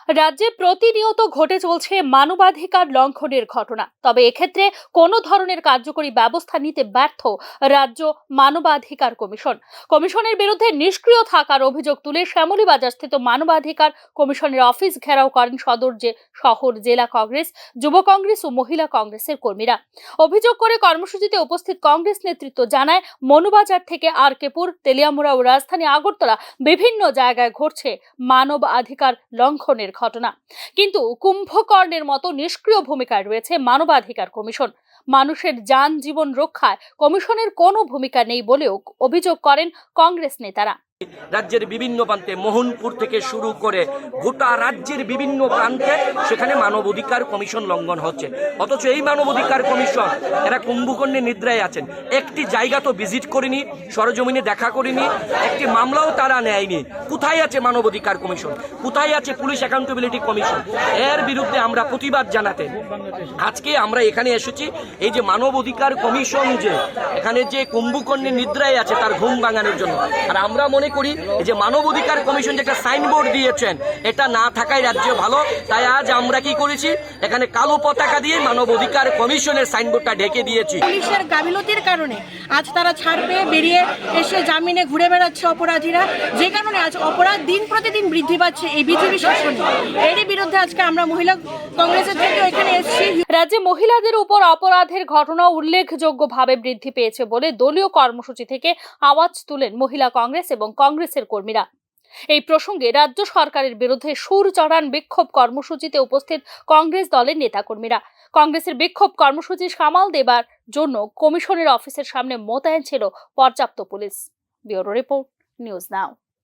রাজ্যে প্রতিনিয়ত ঘটে চলছে মানবাধিকার লঙ্ঘনের ঘটনা। তবে এক্ষেত্রে কোনো ধরনের কার্যকরী ব্যবস্থা নিতে ব্যর্থ রাজ্য মানবাধিকার কমিশন। কমিশনের বিরুদ্ধে নিষ্ক্রিয় থাকার অভিযোগ তুলে শ্যামলীবাজারস্থিত মানবাধিকার কমিশনের অফিস ঘেরাও করেন সদর শহর জেলা কংগ্রেস, যুব কংগ্রেস ও মহিলা কংগ্রেসের কর্মীরা। অভিযোগ করে কর্মসূচিতে উপস্থিত কংগ্রেস নেতৃত্ব জানায়, মনুবাজার থেকে আরকেপুর, তেলিয়ামুড়া ও রাজধানী আগরতলা বিভিন্ন জায়গায় ঘটছে মানবাধিকার লঙ্ঘনের ঘটনা। কিন্তু কুম্ভকর্ণের মতো নিষ্ক্রিয় ভূমিকায় রয়েছে মানবাধিকার কমিশন। মানুষের যান জীবন রক্ষায় কমিশনের কোনো ভূমিকা নেই বলেও অভিযোগ করেন কংগ্রেস নেতারা। রাজ্যের বিভিন্ন প্রান্তে, মোহনপুর থেকে শুরু করে গোটা রাজ্যের বিভিন্ন প্রান্তে সেখানে মানবাধিকার কমিশন লঙ্ঘন হচ্ছে। অথচ এই মানবাধিকার কমিশন এরা কুম্ভকর্ণের নিদ্রায় আছেন। একটি জায়গা তো ভিজিট করেনি, সরজমিনে দেখা করেনি, একটি মামলাও তারা নেয়নি। কোথায় আছে মানবাধিকার কমিশন? কোথায় আছে পুলিশ অ্যাকাউন্টেবিলিটি কমিশন? এর বিরুদ্ধে আমরা প্রতিবাদ জানাতে আজকে আমরা এখানে এসেছি। এই যে মানবাধিকার কমিশন যে এখানে যে কুম্ভকর্ণের নিদ্রায় আছে তার ঘুম ভাঙানোর জন্য। আর আমরা মনে করি যে মানবাধিকার কমিশন যে একটা সাইনবোর্ড দিয়েছেন এটা না থাকায় রাজ্য ভালো। তাই আজ আমরা কি করেছি, এখানে কালো পতাকা দিয়ে মানবাধিকার কমিশনের সাইনবোর্ডটা ঢেকে দিয়েছি। পুলিশের গাফিলতির কারণে আজ তারা ছাড় পেয়ে বেরিয়ে এসে জামিনে ঘুরে বেড়াচ্ছে অপরাধীরা, যে কারণে আজ অপরাধ দিন প্রতিদিন বৃদ্ধি পাচ্ছে এই বিজেপি শাসনে। এরই বিরুদ্ধে আজকে আমরা মহিলা কংগ্রেসের থেকে এখানে এসেছি। রাজ্যে মহিলাদের উপর অপরাধের ঘটনা উল্লেখযোগ্যভাবে বৃদ্ধি পেয়েছে বলে দলীয় কর্মসূচি থেকে আওয়াজ তুলেন মহিলা কংগ্রেস এবং কংগ্রেসের কর্মীরা। এই প্রসঙ্গে রাজ্য সরকারের বিরুদ্ধে সুর চড়ান বিক্ষোভ কর্মসূচিতে উপস্থিত কংগ্রেস দলের নেতাকর্মীরা। কংগ্রেসের বিক্ষোভ কর্মসূচি সামাল দেবার জন্য কমিশনের অফিসের সামনে মোতায়েন ছিল পর্যাপ্ত police. Bureau report, news now.